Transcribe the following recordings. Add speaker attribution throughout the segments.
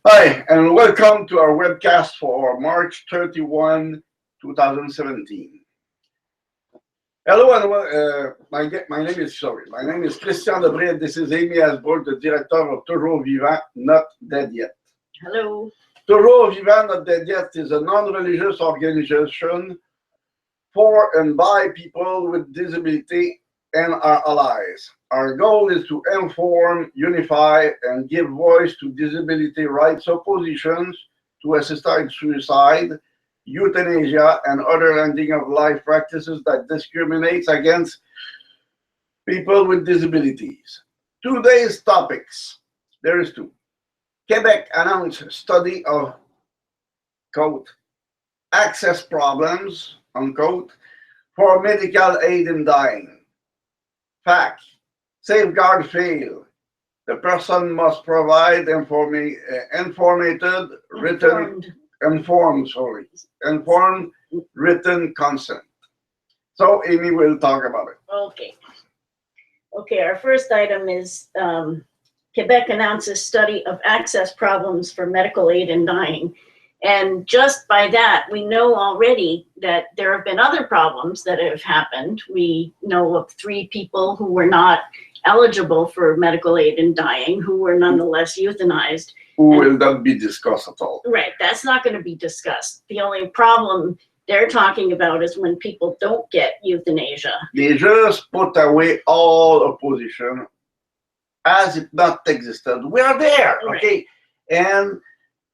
Speaker 1: Hi, and welcome to our webcast for March 31, 2017. Hello, and my name is Christian Debré. This is Amy Asbourg, the director of Toujours Vivant, Not Dead Yet.
Speaker 2: Hello.
Speaker 1: Toujours Vivant, Not Dead Yet is a non-religious organization for and by people with disability and our allies. Our goal is to inform, unify, and give voice to disability rights oppositions to assisted suicide, euthanasia, and other ending of life practices that discriminates against people with disabilities. Today's topics, there is two. Quebec announced study of, quote, access problems, unquote, for medical aid in dying. Fact, safeguard fail. The person must provide informed written consent. So Amy will talk about it.
Speaker 2: Okay, our first item is Quebec announces study of access problems for medical aid in dying. And just by that, we know already that there have been other problems that have happened. We know of 3 people who were not eligible for medical aid in dying, who were nonetheless euthanized.
Speaker 1: Who will not be discussed at all.
Speaker 2: Right, that's not going to be discussed. The only problem they're talking about is when people don't get euthanasia.
Speaker 1: They just put away all opposition as it not existed. We are there, okay? And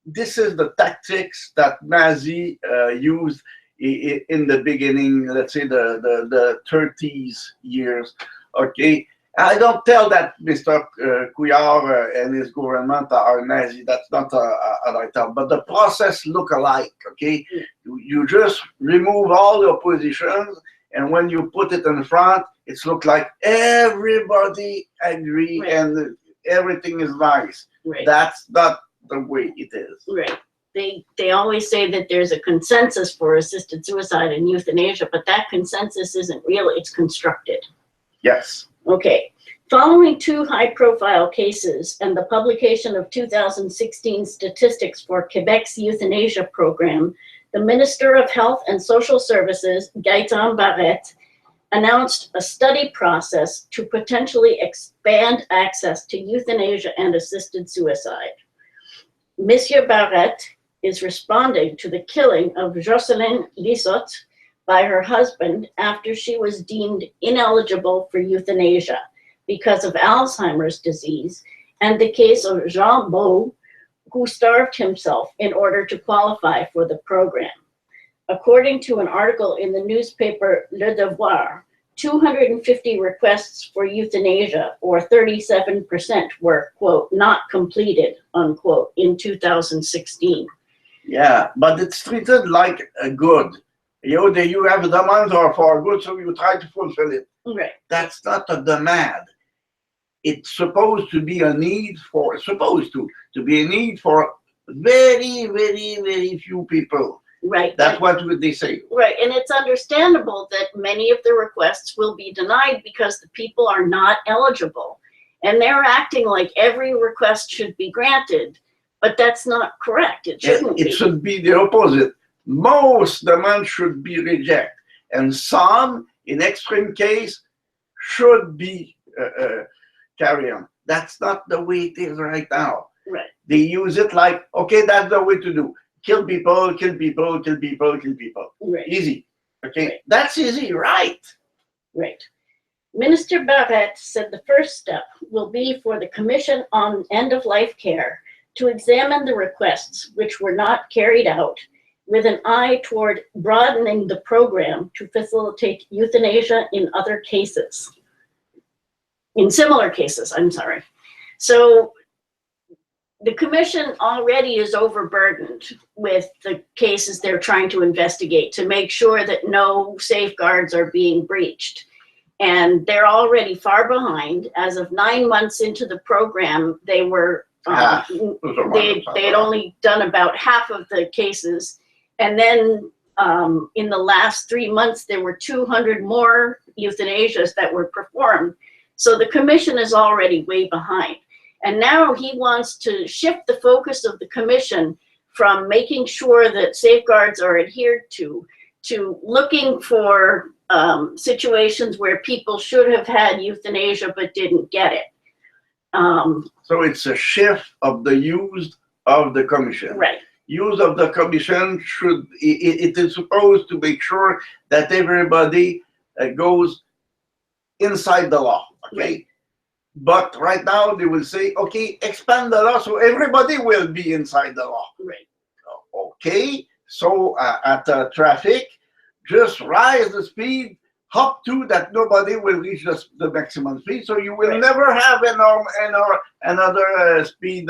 Speaker 1: this is the tactics that Nazi used in the beginning, let's say the 30s years, okay? I don't tell that Mr. Couillard and his government are Nazi. That's not what I tell. But the process look alike, okay? You just remove all the oppositions, and when you put it in front, it's look like everybody agree and everything is nice.
Speaker 2: Right.
Speaker 1: That's not the way it is.
Speaker 2: Right. They always say that there's a consensus for assisted suicide and euthanasia, but that consensus isn't real, it's constructed.
Speaker 1: Yes.
Speaker 2: Okay. Following 2 high-profile cases and the publication of 2016 statistics for Quebec's euthanasia program, the Minister of Health and Social Services, Gaëtan Barrette, announced a study process to potentially expand access to euthanasia and assisted suicide. Monsieur Barrette is responding to the killing of Jocelyne Lissot by her husband after she was deemed ineligible for euthanasia because of Alzheimer's disease, and the case of Jean Beau, who starved himself in order to qualify for the program. According to an article in the newspaper Le Devoir, 250 requests for euthanasia, or 37%, were, quote, not completed, unquote, in 2016.
Speaker 1: Yeah, but it's treated like a good. You know, you have a demand for a good, so you try to fulfill it.
Speaker 2: Right.
Speaker 1: That's not a demand. It's supposed to be a need for, be a need for very, very, very few people.
Speaker 2: Right.
Speaker 1: That's what they say.
Speaker 2: Right, and it's understandable that many of the requests will be denied because the people are not eligible. And they're acting like every request should be granted, but that's not correct. It shouldn't be.
Speaker 1: It should be the opposite. Most demands should be rejected, and some, in extreme case, should be carried on. That's not the way it is right now.
Speaker 2: Right.
Speaker 1: They use it like, okay, that's the way to do. Kill people, kill people, kill people, kill people.
Speaker 2: Right.
Speaker 1: Easy. Okay,
Speaker 2: Right.
Speaker 1: That's easy, right?
Speaker 2: Right. Minister Barrette said the first step will be for the Commission on End-of-Life Care to examine the requests which were not carried out with an eye toward broadening the program to facilitate euthanasia in other cases. In similar cases, I'm sorry. So the commission already is overburdened with the cases they're trying to investigate to make sure that no safeguards are being breached. And they're already far behind. As of 9 months into the program, they were they had only done about half of the cases. And then in the last 3 months, there were 200 more euthanasias that were performed. So the commission is already way behind. And now he wants to shift the focus of the commission from making sure that safeguards are adhered to looking for situations where people should have had euthanasia but didn't get it.
Speaker 1: So it's a shift of the use of the commission.
Speaker 2: Right.
Speaker 1: Use of the commission should, it is supposed to make sure that everybody goes inside the law, okay?
Speaker 2: Right.
Speaker 1: But right now they will say, okay, expand the law so everybody will be inside the law.
Speaker 2: Right.
Speaker 1: Okay, so at traffic, just rise the speed up to that nobody will reach the maximum speed, so you will
Speaker 2: Right.
Speaker 1: never have another speed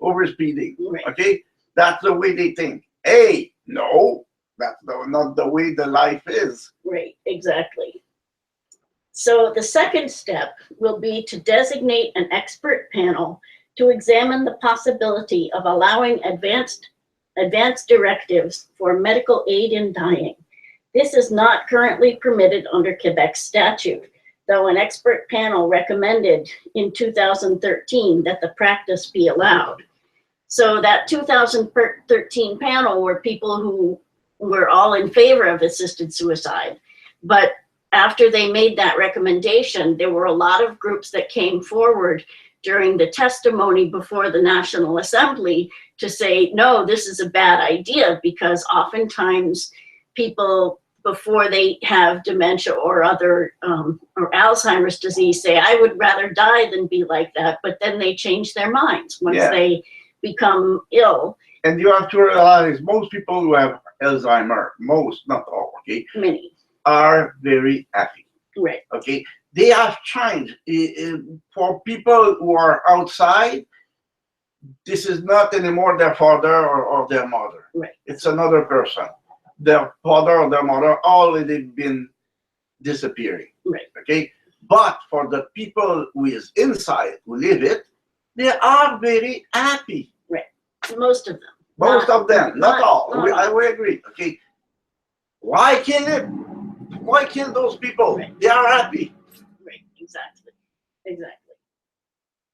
Speaker 1: overspeeding.
Speaker 2: Right.
Speaker 1: Okay, that's the way they think. Hey, no, that's not the way the life is.
Speaker 2: Right, exactly. So the second step will be to designate an expert panel to examine the possibility of allowing advanced directives for medical aid in dying. This is not currently permitted under Quebec statute, though an expert panel recommended in 2013 that the practice be allowed. So that 2013 panel were people who were all in favor of assisted suicide, but after they made that recommendation, there were a lot of groups that came forward during the testimony before the National Assembly to say, no, this is a bad idea, because oftentimes people, before they have dementia or other or Alzheimer's disease, say, I would rather die than be like that, but then they change their minds once they become ill.
Speaker 1: And you have to realize most people who have Alzheimer, most, not all, okay,
Speaker 2: Many.
Speaker 1: Are very happy.
Speaker 2: Right.
Speaker 1: Okay, they have changed. For people who are outside, this is not anymore their father or their mother.
Speaker 2: Right.
Speaker 1: It's another person. Their father or their mother already been disappearing.
Speaker 2: Right.
Speaker 1: Okay, but for the people who is inside, who live it, they are very happy.
Speaker 2: Right. Most of them.
Speaker 1: Most of them, not all.
Speaker 2: Not
Speaker 1: We agree. Okay, why kill him? Why kill those people?
Speaker 2: Right.
Speaker 1: They are happy.
Speaker 2: Right, exactly, exactly.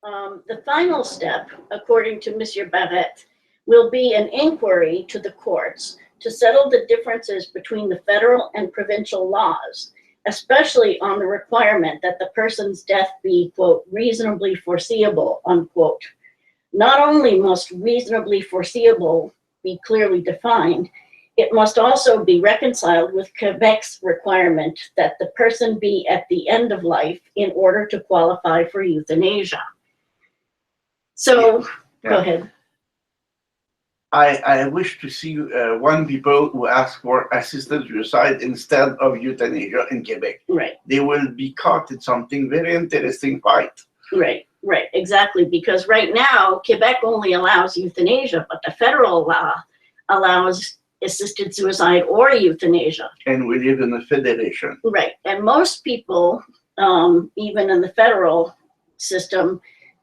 Speaker 2: The final step, according to Monsieur Barrette, will be an inquiry to the courts to settle the differences between the federal and provincial laws, especially on the requirement that the person's death be, quote, reasonably foreseeable, unquote. Not only must reasonably foreseeable be clearly defined, it must also be reconciled with Quebec's requirement that the person be at the end of life in order to qualify for euthanasia. So, go ahead.
Speaker 1: I wish to see one people who ask for assisted suicide instead of euthanasia in Quebec.
Speaker 2: Right.
Speaker 1: They will be caught in something very interesting fight.
Speaker 2: Right, right, exactly. Because right now, Quebec only allows euthanasia, but the federal law allows assisted suicide or euthanasia.
Speaker 1: And we live in a federation.
Speaker 2: Right, and most people, even in the federal system,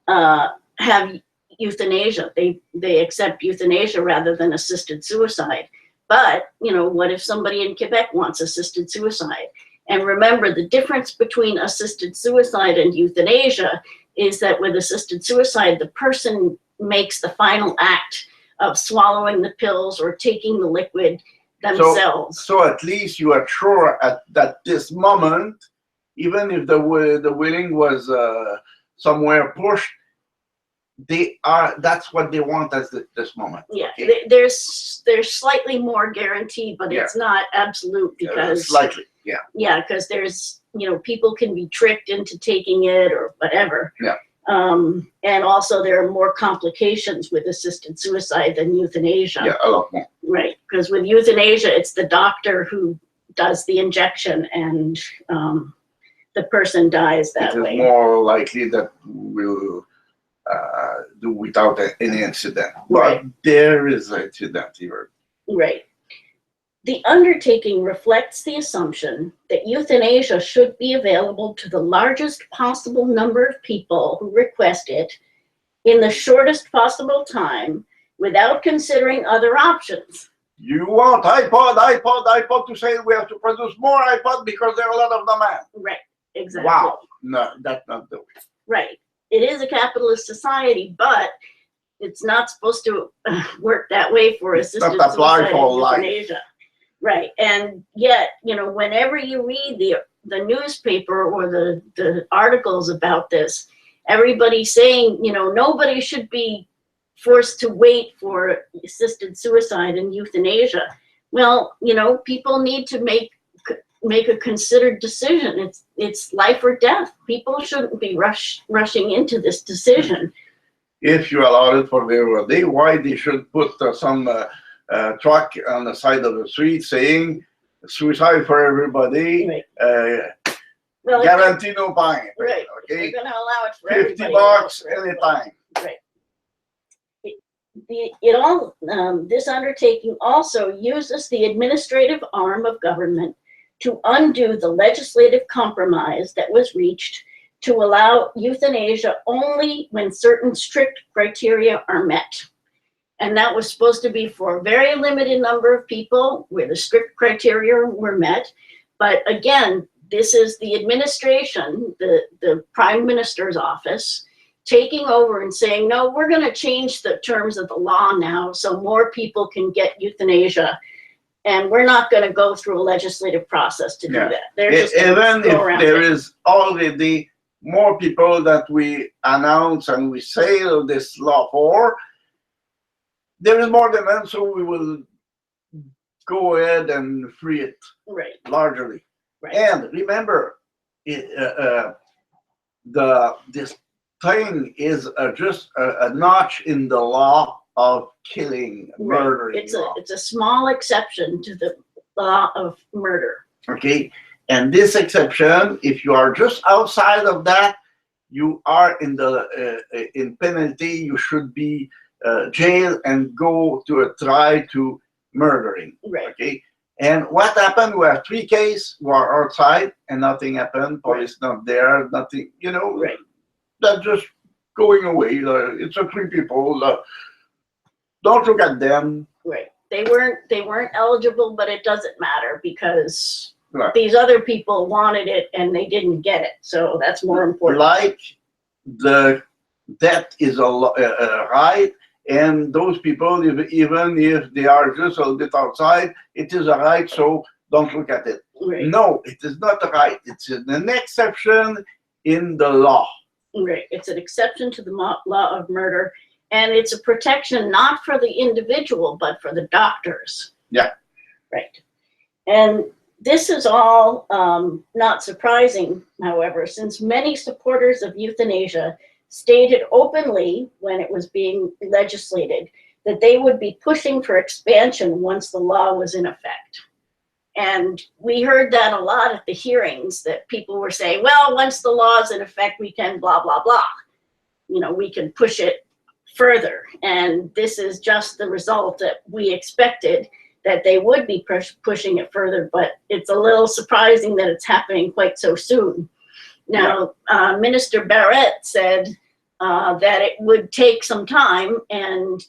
Speaker 2: have euthanasia. They accept euthanasia rather than assisted suicide. But, you know, what if somebody in Quebec wants assisted suicide? And remember, the difference between assisted suicide and euthanasia is that with assisted suicide, the person makes the final act of swallowing the pills or taking the liquid themselves.
Speaker 1: So at least you are sure that this moment, even if the willing was somewhere pushed, that's what they want at this moment.
Speaker 2: Yeah,
Speaker 1: okay?
Speaker 2: there's slightly more guarantee, but it's not absolute, because
Speaker 1: slightly,
Speaker 2: yeah, because there's, you know, people can be tricked into taking it or whatever.
Speaker 1: Yeah.
Speaker 2: And also there are more complications with assisted suicide than euthanasia.
Speaker 1: Yeah, a lot more.
Speaker 2: Right, because with euthanasia, it's the doctor who does the injection, and the person dies that way.
Speaker 1: It is more likely that we'll do without any incident.
Speaker 2: Right.
Speaker 1: But there is an incident here.
Speaker 2: Right. The undertaking reflects the assumption that euthanasia should be available to the largest possible number of people who request it in the shortest possible time without considering other options.
Speaker 1: You want iPod to say we have to produce more iPod because there are a lot of demand.
Speaker 2: Right, exactly.
Speaker 1: Wow. No, that's not the way.
Speaker 2: Right. it is a capitalist society, but it's not supposed to work that way for assisted
Speaker 1: not apply
Speaker 2: suicide
Speaker 1: for
Speaker 2: and
Speaker 1: life.
Speaker 2: euthanasia. Right, and yet, you know, whenever you read the newspaper or the articles about this, everybody's saying, you know, nobody should be forced to wait for assisted suicide and euthanasia. Well, you know, people need to make a considered decision. It's life or death. People shouldn't be rushing into this decision.
Speaker 1: If you allow it for their day, why they should put some truck on the side of the street saying suicide for everybody,
Speaker 2: Right. Well,
Speaker 1: guarantee no fine.
Speaker 2: Right.
Speaker 1: Okay.
Speaker 2: They're going to allow it for
Speaker 1: 50
Speaker 2: everybody.
Speaker 1: bucks anytime.
Speaker 2: Right. This undertaking also uses the administrative arm of government to undo the legislative compromise that was reached to allow euthanasia only when certain strict criteria are met. And that was supposed to be for a very limited number of people where the strict criteria were met. But again, this is the administration, the Prime Minister's office, taking over and saying, no, we're going to change the terms of the law now so more people can get euthanasia. And we're not going to go through a legislative process to do that. They're just
Speaker 1: even
Speaker 2: go
Speaker 1: if
Speaker 2: around
Speaker 1: there is already more people that we announce and we say this law for, there is more demand, so we will go ahead and free it largely.
Speaker 2: Right.
Speaker 1: And remember, this thing is just a notch in the law of killing, murdering.
Speaker 2: It's a small exception to the law of murder.
Speaker 1: Okay, and this exception, if you are just outside of that, you are in the in penalty. You should be jailed and go to a trial to murdering.
Speaker 2: Right.
Speaker 1: Okay. And what happened? We have 3 cases who are outside and nothing happened. Police not there. Nothing. You know.
Speaker 2: Right.
Speaker 1: That's just going away. It's a 3 people. Don't look at them.
Speaker 2: Right. They weren't eligible, but it doesn't matter because
Speaker 1: Right.
Speaker 2: these other people wanted it and they didn't get it. So that's more important.
Speaker 1: Like the death is a right, and those people, even if they are just a little bit outside, it is a right. So don't look at it.
Speaker 2: Right.
Speaker 1: No, it is not a right. It's an exception in the law.
Speaker 2: Right. It's an exception to the law of murder. And it's a protection not for the individual, but for the doctors.
Speaker 1: Yeah.
Speaker 2: Right. And this is all not surprising, however, since many supporters of euthanasia stated openly when it was being legislated that they would be pushing for expansion once the law was in effect. And we heard that a lot at the hearings, that people were saying, well, once the law is in effect, we can blah, blah, blah. You know, we can push it further. And this is just the result that we expected, that they would be pushing it further, but it's a little surprising that it's happening quite so soon. Now, Minister Barrett said that it would take some time, and,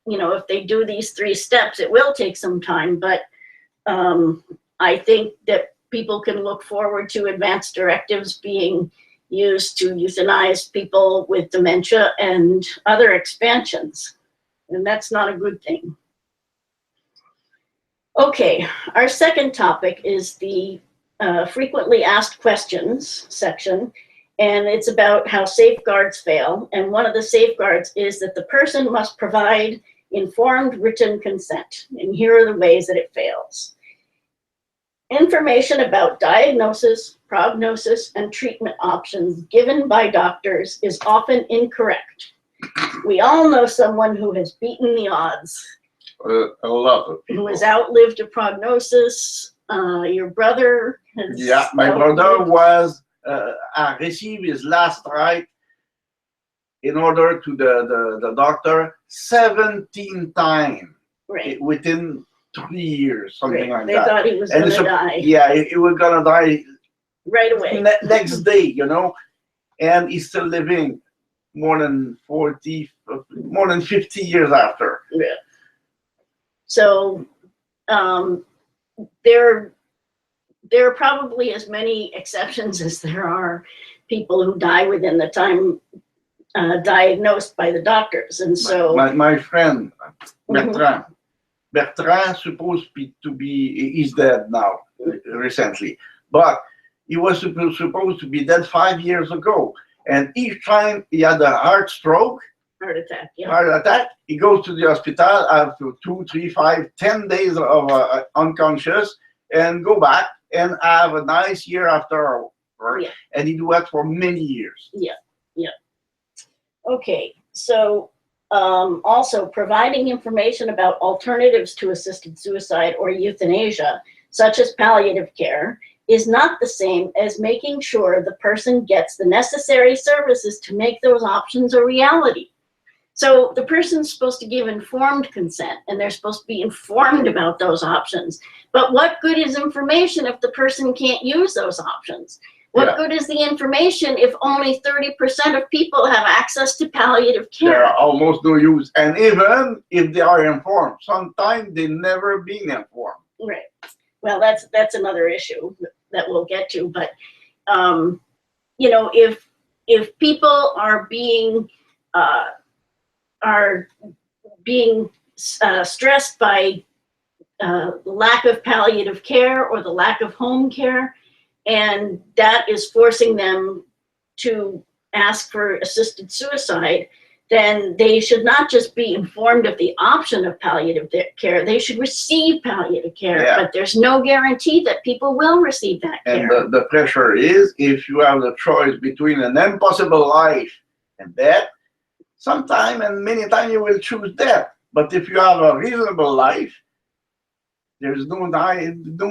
Speaker 2: you know, if they do these 3 steps, it will take some time, but I think that people can look forward to advance directives being used to euthanize people with dementia and other expansions, and that's not a good thing. Okay, our second topic is the frequently asked questions section, and it's about how safeguards fail. And one of the safeguards is that the person must provide informed written consent. And here are the ways that it fails. Information about diagnosis, prognosis, and treatment options given by doctors is often incorrect. We all know someone who has beaten the odds.
Speaker 1: A lot of people.
Speaker 2: Who has outlived a prognosis. Your brother has.
Speaker 1: Yeah, my brother was received his last right in order to the doctor 17 times within 3 years, something like
Speaker 2: they
Speaker 1: that.
Speaker 2: They thought he was going to die.
Speaker 1: Yeah, he was going to die
Speaker 2: right away.
Speaker 1: Next day, you know, and he's still living more than 50 years after.
Speaker 2: Yeah. So there are probably as many exceptions as there are people who die within the time diagnosed by the doctors. And so
Speaker 1: my friend Bertrand, Bertrand supposed to be, he's dead now recently, but he was supposed to be dead 5 years ago. And each time he had a heart stroke,
Speaker 2: heart attack, yeah.
Speaker 1: Heart attack, he goes to the hospital after 2, 3, 5, 10 days of unconscious, and go back and have a nice year after. Yeah. And he do that for many years.
Speaker 2: Yeah, yeah. Okay, so also providing information about alternatives to assisted suicide or euthanasia, such as palliative care, is not the same as making sure the person gets the necessary services to make those options a reality. So the person's supposed to give informed consent, and they're supposed to be informed about those options. But what good is information if the person can't use those options? What good is the information if only 30% of people have access to palliative care?
Speaker 1: There are almost no use. And even if they are informed, sometimes they never been informed.
Speaker 2: Right. Well, that's another issue that we'll get to. But, you know, if people are being stressed by lack of palliative care or the lack of home care, and that is forcing them to ask for assisted suicide, then they should not just be informed of the option of palliative care, they should receive palliative care. Yeah. But there's no guarantee that people will receive that care.
Speaker 1: And the pressure is, if you have the choice between an impossible life and death, sometime and many times you will choose death. But if you have a reasonable life, there's no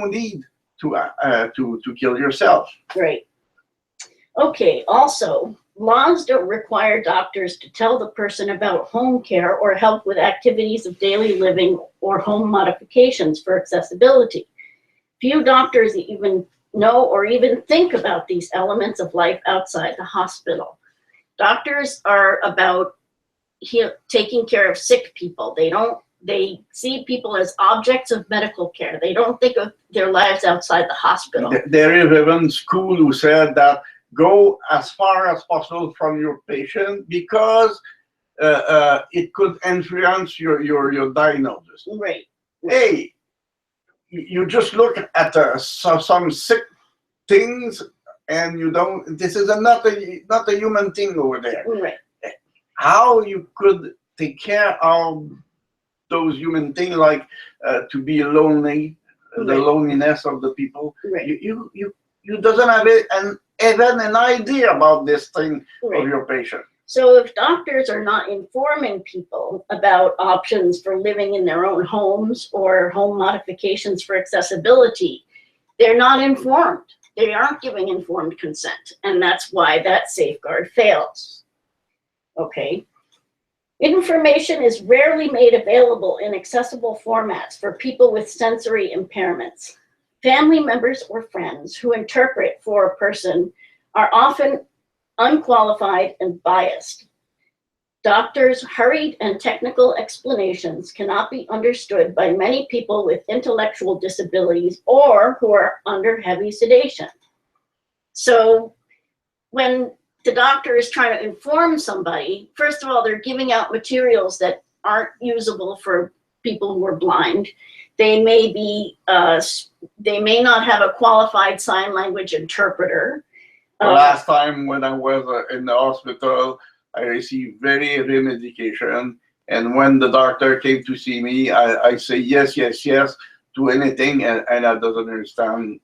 Speaker 1: need to kill yourself.
Speaker 2: Right. Okay, also, laws don't require doctors to tell the person about home care or help with activities of daily living or home modifications for accessibility. Few doctors even know or even think about these elements of life outside the hospital. Doctors are about taking care of sick people. They see people as objects of medical care. They don't think of their lives outside the hospital.
Speaker 1: There is even school who said that go as far as possible from your patient because it could influence your diagnosis.
Speaker 2: Right.
Speaker 1: Hey, you just look at some sick things and you don't, this is not a human thing over there.
Speaker 2: Right.
Speaker 1: How you could take care of those human things, like to be lonely, right. The loneliness of the people.
Speaker 2: Right.
Speaker 1: You doesn't have even an idea about this thing, right. Of your patient.
Speaker 2: So if doctors are not informing people about options for living in their own homes or home modifications for accessibility, they're not informed. They aren't giving informed consent, and that's why that safeguard fails. Okay. Information is rarely made available in accessible formats for people with sensory impairments. Family members or friends who interpret for a person are often unqualified and biased. Doctors' hurried and technical explanations cannot be understood by many people with intellectual disabilities or who are under heavy sedation. So when the doctor is trying to inform somebody, first of all, they're giving out materials that aren't usable for people who are blind. They may not have a qualified sign language interpreter.
Speaker 1: The last time when I was in the hospital, I received very heavy medication. And when the doctor came to see me, I say yes, yes, yes to anything, and I doesn't understand.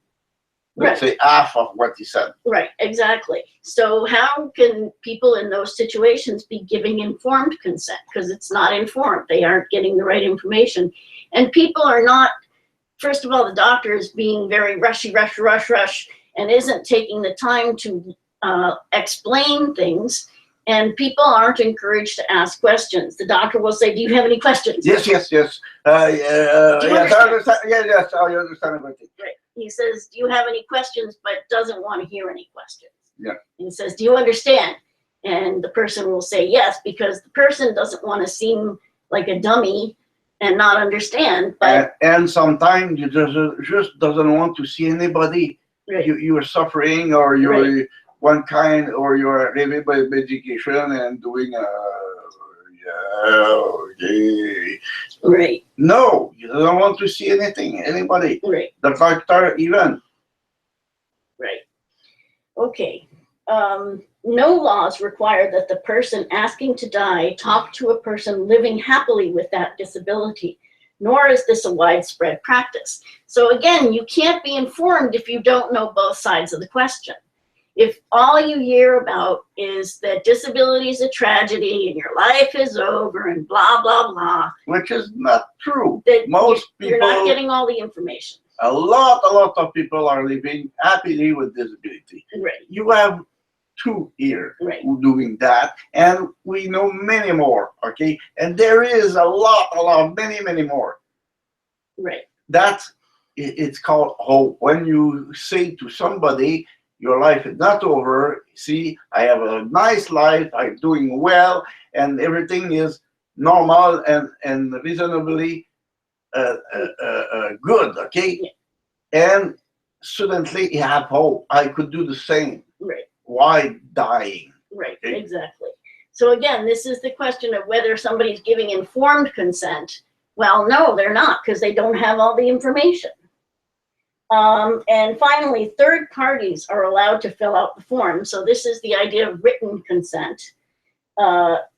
Speaker 1: Let's say half of what he said.
Speaker 2: Right, exactly. So how can people in those situations be giving informed consent? Because it's not informed. They aren't getting the right information. And people are not, first of all, the doctor is being very rushy, rush, and isn't taking the time to explain things. And people aren't encouraged to ask questions. The doctor will say, do you have any questions?
Speaker 1: Yes, yes, yes. Yes, I understand. Yes, I understand everything.
Speaker 2: Right. He says, do you have any questions, but doesn't want to hear any questions.
Speaker 1: Yeah.
Speaker 2: He says, do you understand? And the person will say yes, because the person doesn't want to seem like a dummy and not understand. But
Speaker 1: and sometimes you just doesn't want to see anybody.
Speaker 2: Right.
Speaker 1: You are suffering, or you're one kind, or you're living by medication and doing okay.
Speaker 2: Right.
Speaker 1: No, you don't want to see anything, anybody.
Speaker 2: Right.
Speaker 1: The doctor even.
Speaker 2: Right. Okay. No laws require that the person asking to die talk to a person living happily with that disability, nor is this a widespread practice. So again, you can't be informed if you don't know both sides of the question. If all you hear about is that disability is a tragedy and your life is over and blah, blah, blah.
Speaker 1: Which is not true.
Speaker 2: That
Speaker 1: Most
Speaker 2: you're
Speaker 1: people,
Speaker 2: not getting all the information.
Speaker 1: a lot of people are living happily with disability.
Speaker 2: Right.
Speaker 1: You have two here who doing that, and we know many more, okay? And there is a lot, many more.
Speaker 2: Right.
Speaker 1: That's, it's called hope. When you say to somebody, your life is not over, see, I have a nice life, I'm doing well, and everything is normal and reasonably good, okay?
Speaker 2: Yeah.
Speaker 1: And suddenly you have hope. I could do the same.
Speaker 2: Right.
Speaker 1: Why dying?
Speaker 2: Right,
Speaker 1: Okay.
Speaker 2: exactly. So again, this is the question of whether somebody's giving informed consent. Well, no, they're not, because they don't have all the information. And finally, third parties are allowed to fill out the form. So this is the idea of written consent.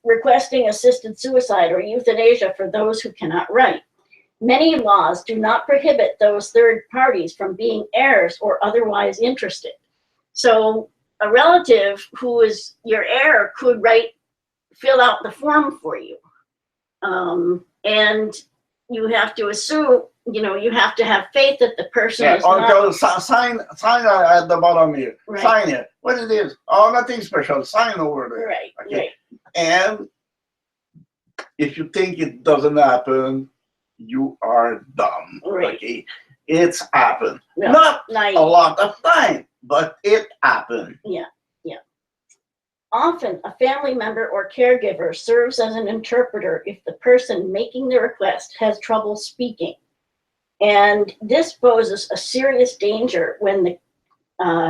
Speaker 2: Requesting assisted suicide or euthanasia for those who cannot write. Many laws do not prohibit those third parties from being heirs or otherwise interested. So a relative who is your heir could fill out the form for you. And you have to assume, you have to have faith that the person is not...
Speaker 1: Sign at the bottom here.
Speaker 2: Right.
Speaker 1: Sign it. What it is? Oh, nothing special. Sign over there.
Speaker 2: Right,
Speaker 1: okay.
Speaker 2: right.
Speaker 1: And if you think it doesn't happen, you are dumb.
Speaker 2: Right.
Speaker 1: Okay. It's happened.
Speaker 2: Yeah.
Speaker 1: Not
Speaker 2: Naive.
Speaker 1: a lot of time, but it happened.
Speaker 2: Yeah. Often, a family member or caregiver serves as an interpreter if the person making the request has trouble speaking. And this poses a serious danger when the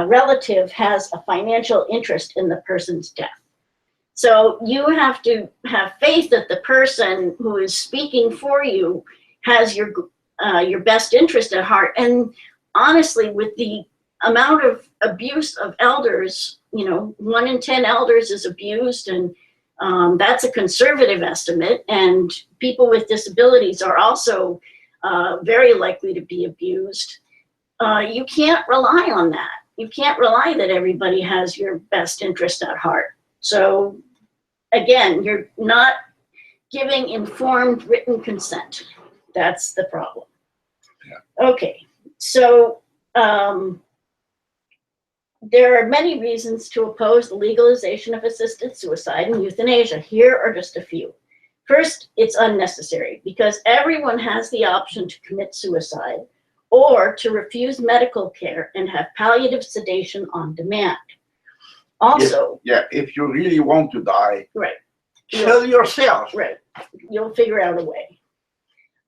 Speaker 2: relative has a financial interest in the person's death. So you have to have faith that the person who is speaking for you has your best interest at heart. And honestly, with the amount of abuse of elders, 1 in 10 elders is abused, and that's a conservative estimate. And people with disabilities are also very likely to be abused. You can't rely on that. You can't rely that everybody has your best interest at heart. So again, you're not giving informed written consent. That's the problem. Yeah. Okay, so there are many reasons to oppose the legalization of assisted suicide and euthanasia. Here are just a few. First, it's unnecessary because everyone has the option to commit suicide or to refuse medical care and have palliative sedation on demand. Also,
Speaker 1: if you really want to die,
Speaker 2: right,
Speaker 1: kill yourself.
Speaker 2: Right, you'll figure out a way.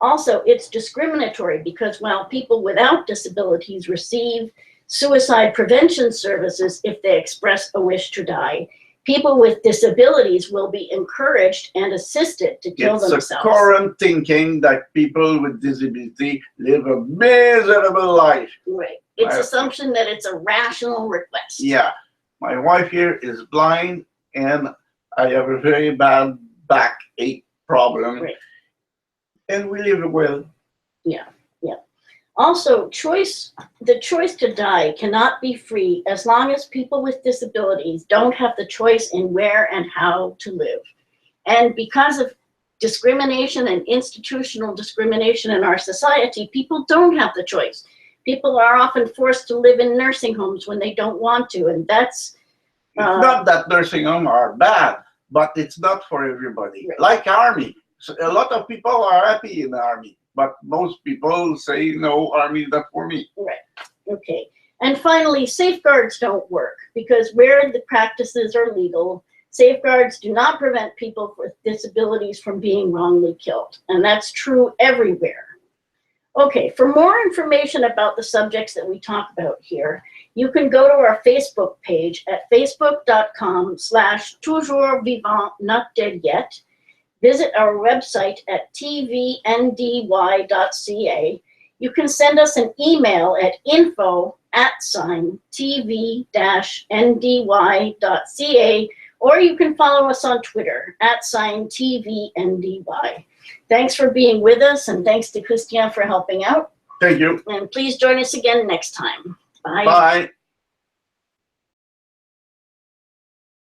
Speaker 2: Also, it's discriminatory because while people without disabilities receive suicide prevention services if they express a wish to die, people with disabilities will be encouraged and assisted to kill themselves.
Speaker 1: It's a current thinking that people with disability live a miserable life.
Speaker 2: Right. It's assumption that it's a rational request.
Speaker 1: Yeah. My wife here is blind, and I have a very bad backache problem.
Speaker 2: Right.
Speaker 1: And we live well.
Speaker 2: Yeah. Also, the choice to die cannot be free as long as people with disabilities don't have the choice in where and how to live. And because of discrimination and institutional discrimination in our society, people don't have the choice. People are often forced to live in nursing homes when they don't want to, and that's...
Speaker 1: It's not that nursing homes are bad, but it's not for everybody. Right. Like army. So a lot of people are happy in the army. But most people say, no, army is not for me.
Speaker 2: Right, okay. And finally, safeguards don't work because where the practices are legal, safeguards do not prevent people with disabilities from being wrongly killed. And that's true everywhere. Okay, for more information about the subjects that we talk about here, you can go to our Facebook page at facebook.com/toujours vivant not dead yet. Visit our website at tvndy.ca. You can send us an email at info@tv-ndy.ca, or you can follow us on Twitter @TVNDY. Thanks for being with us, and thanks to Christian for helping out.
Speaker 1: Thank you.
Speaker 2: And please join us again next time. Bye.
Speaker 1: Bye.